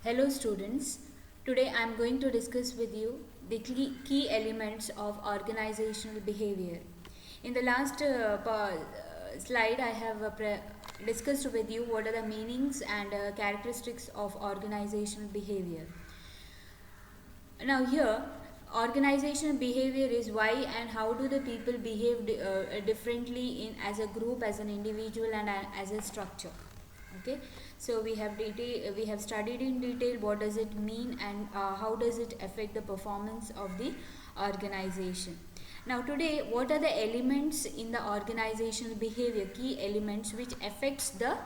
Hello students, today I am going to discuss with you the key elements of organizational behavior. In the last slide I have discussed with you what are the meanings and characteristics of organizational behavior. Now here organizational behavior is why and how do the people behave differently in as a group, as an individual and as a structure. Okay, so we have studied in detail what does it mean and how does it affect the performance of the organization. Now today, what are the elements in the organizational behavior, key elements which affects the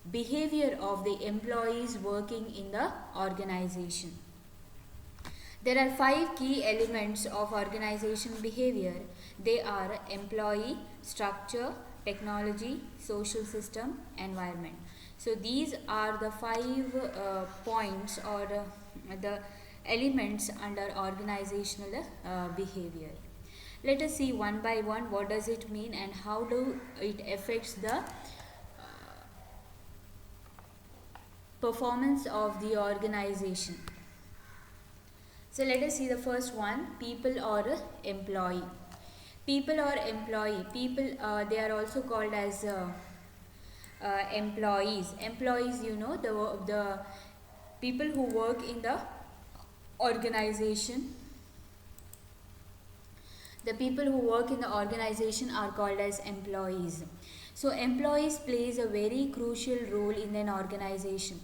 behavior of the employees working in the organization? There are 5 key elements of organization behavior. They are employee, structure, technology, social system, environment. So these are the 5 points or the elements under organizational behavior. Let us see one by one what does it mean and how do it affects the performance of the organization. So let us see the first one, people or employee. People or employee. People, they are also called as employees. Employees, you know, the people who work in the organization. The people who work in the organization are called as employees. So employees plays a very crucial role in an organization.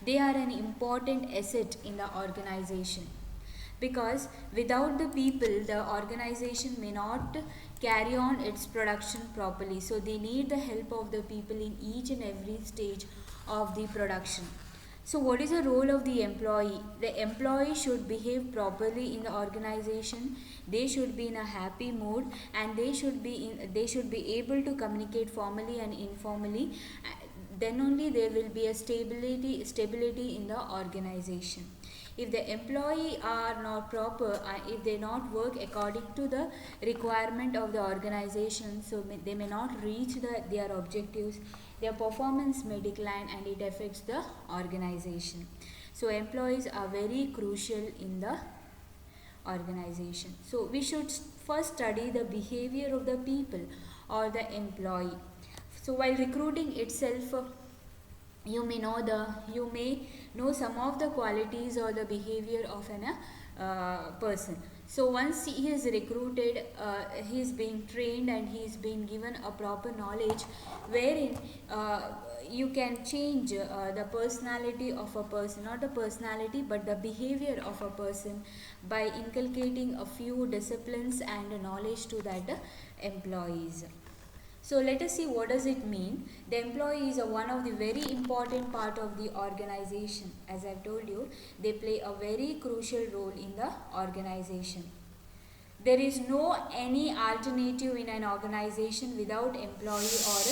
They are an important asset in the organization, because without the people the organization may not carry on its production properly. So they need the help of the people in each and every stage of the production. So what is the role of the employee? The employee should behave properly in the organization. They should be in a happy mood and they should be able to communicate formally and informally. Then only there will be a stability in the organization. If the employee are not proper, if they not work according to the requirement of the organization, so they may not reach their objectives, their performance may decline and it affects the organization. So employees are very crucial in the organization. So we should first study the behavior of the people or the employee. So while recruiting itself, you may know some of the qualities or the behavior of an person. So once he is recruited, he is being trained and he is being given a proper knowledge wherein you can change the personality of a person, not the personality but the behavior of a person, by inculcating a few disciplines and knowledge to that employees. So let us see what does it mean. The employee is one of the very important part of the organization. As I have told you, they play a very crucial role in the organization. There is no any alternative in an organization without employee or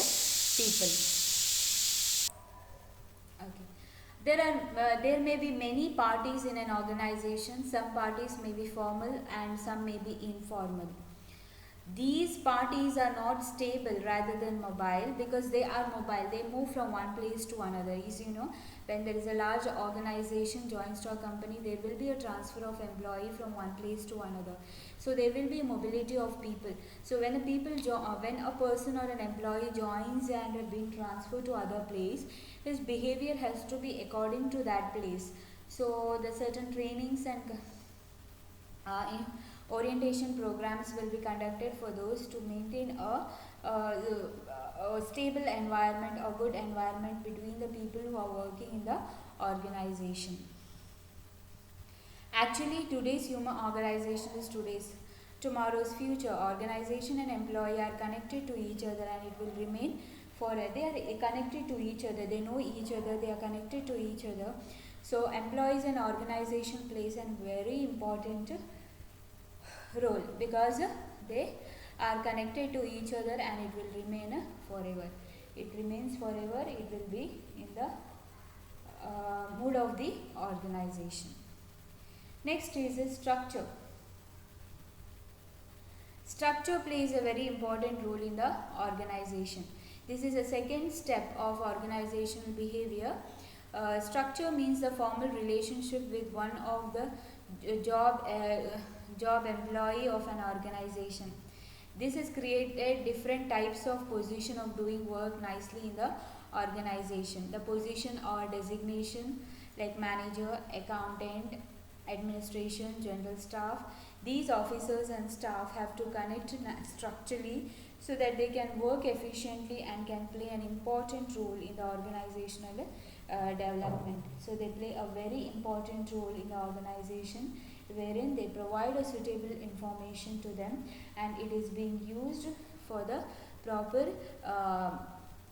people. Okay. There may be many parties in an organization. Some parties may be formal and some may be informal. These parties are not stable rather than mobile, because they are mobile. They move from one place to another. As you know, when there is a large organization, joint stock company, there will be a transfer of employee from one place to another. So there will be mobility of people. So when when a person or an employee joins and are being transferred to other place, his behavior has to be according to that place. So the certain trainings and orientation programs will be conducted for those to maintain a stable environment, a good environment between the people who are working in the organization. Actually, today's human organization is tomorrow's future. Organization and employee are connected to each other and it will remain forever. They are connected to each other. They know each other. They are connected to each other. So employees and organization plays a very important role, because they are connected to each other and it will remain forever. It remains forever. It will be in the mood of the organization. Next is structure. Structure plays a very important role in the organization. This is a second step of organizational behavior. Structure means the formal relationship with one of the job employee of an organization. This has created different types of position of doing work nicely in the organization. The position or designation like manager, accountant, administration, general staff. These officers and staff have to connect structurally so that they can work efficiently and can play an important role in the organizational development. So they play a very important role in the organization wherein they provide a suitable information to them and it is being used for the proper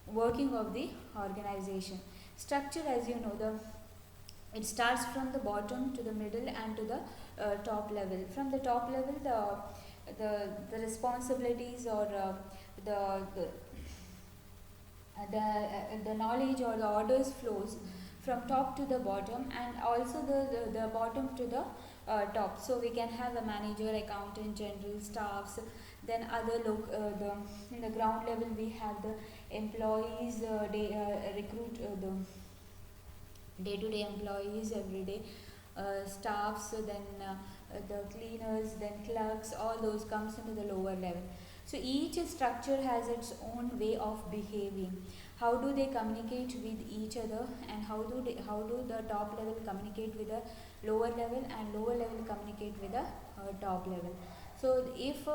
working of the organization. Structure, as you know, it starts from the bottom to the middle and to the top level. From the top level, the responsibilities or the knowledge or the orders flows from top to the bottom, and also the bottom to the top. So we can have a manager, accountant, general staffs. Then in the ground level we have the employees, recruit the day-to-day employees, everyday staffs, then the cleaners, then clerks, all those comes into the lower level. So each structure has its own way of behaving. How do they communicate with each other, and how do the top level communicate with the lower level, and lower level communicate with the top level. So if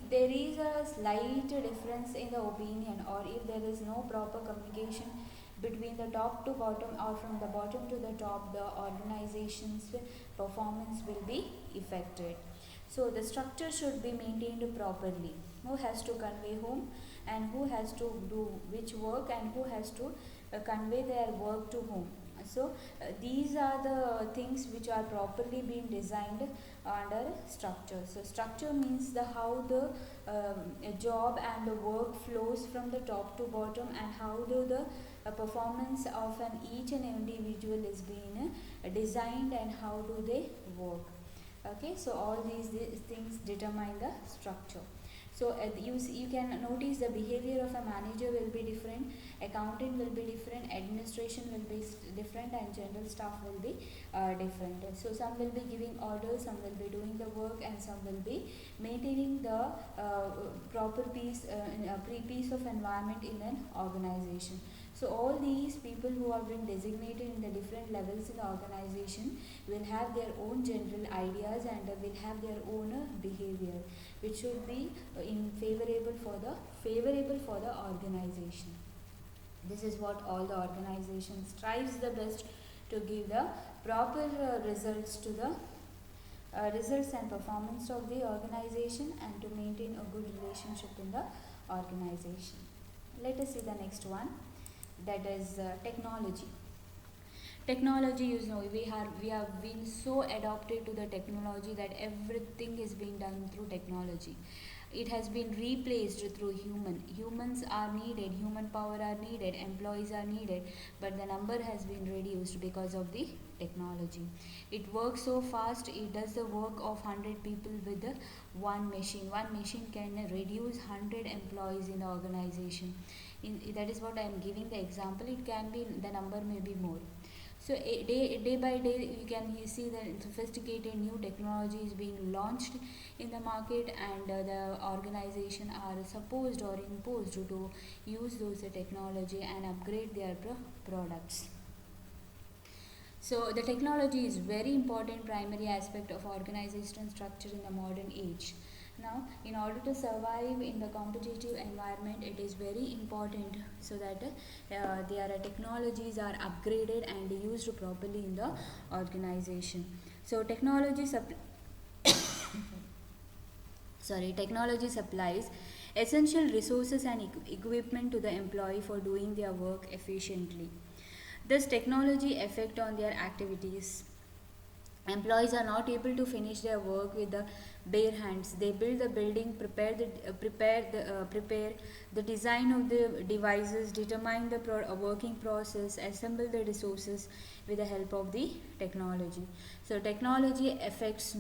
there is a slight difference in the opinion, or if there is no proper communication between the top to bottom or from the bottom to the top, the organization's performance will be affected. So the structure should be maintained properly. Who has to convey whom, and who has to do which work, and who has to convey their work to whom. So these are the things which are properly being designed under structure. So structure means the how the job and the work flows from the top to bottom, and how do the performance of each and individual is being designed, and how do they work. Okay, so all these things determine the structure. So you can notice the behavior of a manager will be different, accountant will be different, administration will be different, and general staff will be different. So some will be giving orders, some will be doing the work, and some will be maintaining the proper peace of environment in an organization. So all these people who have been designated in the different levels in the organization will have their own general ideas, and will have their own behavior, which should be favorable for the organization. This is what all the organization strives the best to give the proper results to the results and performance of the organization, and to maintain a good relationship in the organization. Let us see the next one, that is technology. Technology, you know, we have been so adopted to the technology that everything is being done through technology. It has been replaced through humans are needed, human power are needed, employees are needed, but the number has been reduced because of the technology. It works so fast, it does the work of 100 people with one machine. One machine can reduce 100 employees in the organization. That is what I am giving the example. It can be, the number may be more. So day by day you can see that sophisticated new technology is being launched in the market, and the organization are supposed or imposed to use those technology and upgrade their products. So the technology is very important primary aspect of organizational structure in the modern age. Now, in order to survive in the competitive environment, it is very important so that their technologies are upgraded and used properly in the organization. So technology supplies essential resources and equipment to the employee for doing their work efficiently. Thus, technology effect on their activities. Employees are not able to finish their work with the bare hands. They build the building, prepare the design of the devices, determine the working process, assemble the resources with the help of the technology. So technology affects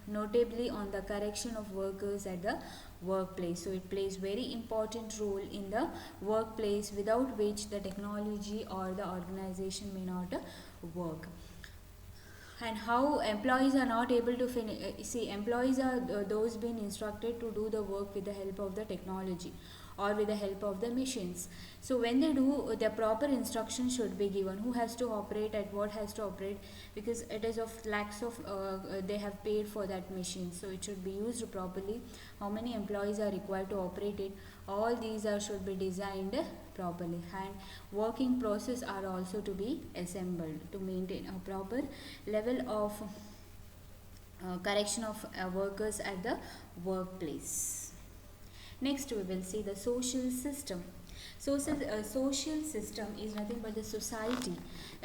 notably on the correction of workers at the workplace. So it plays very important role in the workplace, without which the technology or the organization may not work. And how employees are not able to finish, see, employees are those being instructed to do the work with the help of the technology or with the help of the machines. So when they do, the proper instructions should be given, who has to operate, at what has to operate, because it is of lakhs of they have paid for that machine, so it should be used properly. How many employees are required to operate it, all these are should be designed properly. And working process are also to be assembled to maintain a proper level of correction of workers at the workplace. Next we will see the social system. Social system is nothing but the society,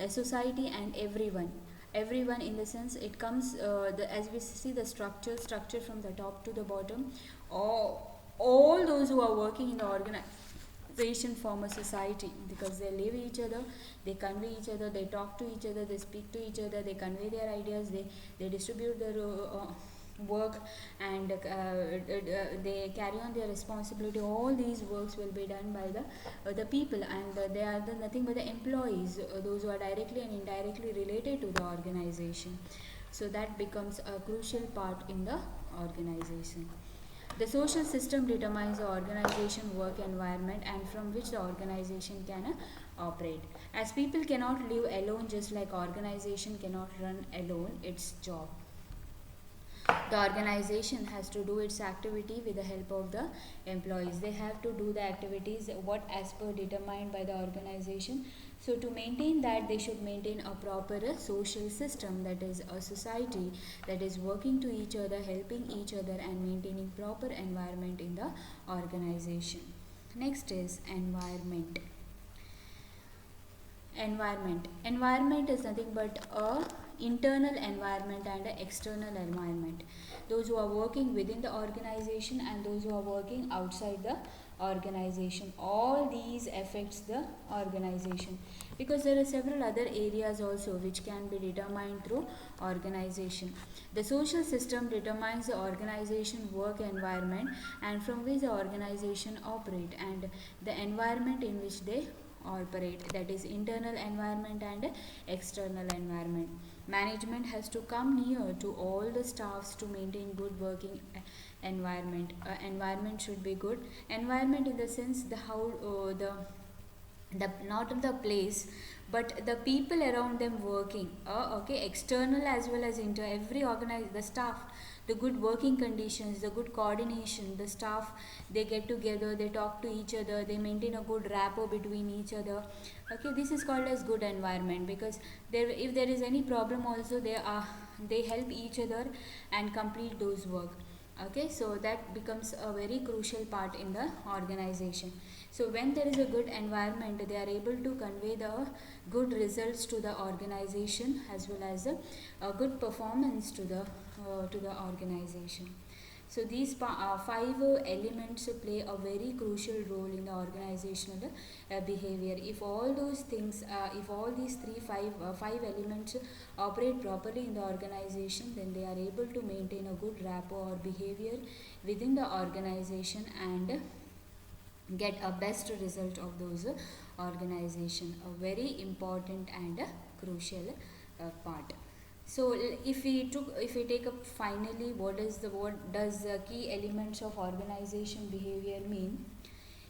society and everyone in the sense it comes as we see the structure from the top to the bottom. All those who are working in the organization form a society, because they live each other, they convey each other, they talk to each other, they speak to each other, they convey their ideas, they distribute their work, and they carry on their responsibility. All these works will be done by the people, and they are nothing but the employees, those who are directly and indirectly related to the organization. So that becomes a crucial part in the organization. The social system determines the organization work environment and from which the organization can operate. As people cannot live alone, just like organization cannot run alone its job. The organization has to do its activity with the help of the employees. They have to do the activities what as per determined by the organization. So to maintain that, they should maintain a proper social system, that is a society that is working to each other, helping each other, and maintaining proper environment in the organization. Next is environment. Environment is nothing but a internal environment and an external environment. Those who are working within the organization and those who are working outside the organization, all these affects the organization, because there are several other areas also which can be determined through organization. The social system determines the organization work environment and from which the organization operate, and the environment in which they operate, that is internal environment and external environment. Management has to come near to all the staffs to maintain good working environment. Environment should be good. Environment in the sense the how the not the place but the people around them working, okay, external as well as inter, every organize the staff, the good working conditions, the good coordination, the staff, they get together, they talk to each other, they maintain a good rapport between each other. Okay, this is called as good environment, because there, if there is any problem also, they help each other and complete those work. Okay, so that becomes a very crucial part in the organization. So when there is a good environment, they are able to convey the good results to the organization as well as a good performance to the organization. So these five elements play a very crucial role in the organizational behavior. If all those things, if all these five elements operate properly in the organization, then they are able to maintain a good rapport or behavior within the organization and get a best result of those organization. A very important and crucial part. So if we take up finally, what does the key elements of organization behavior mean?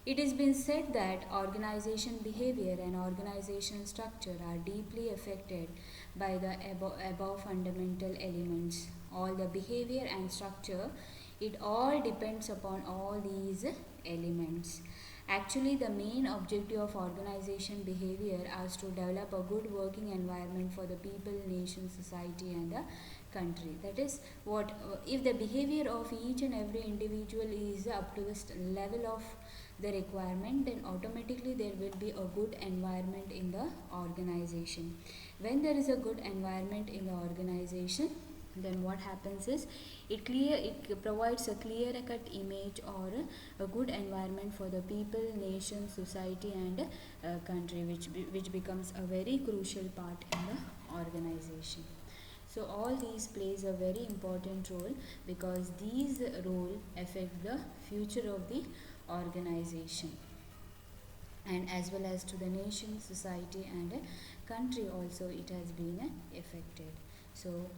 It has been said that organization behavior and organization structure are deeply affected by the above fundamental elements. All the behavior and structure, it all depends upon all these elements. Actually, the main objective of organization behavior is to develop a good working environment for the people, nation, society, and the country. That is what, if the behavior of each and every individual is up to the level of the requirement, then automatically there will be a good environment in the organization. When there is a good environment in the organization, then what happens is it provides a clear cut image or a good environment for the people, nation, society and country, which becomes a very crucial part in the organization. So all these plays a very important role, because these role affect the future of the organization, and as well as to the nation, society and country also it has been affected. So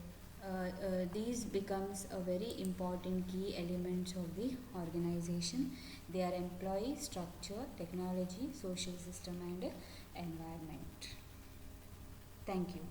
these becomes a very important key elements of the organization. They are employee, structure, technology, social system and environment. Thank you.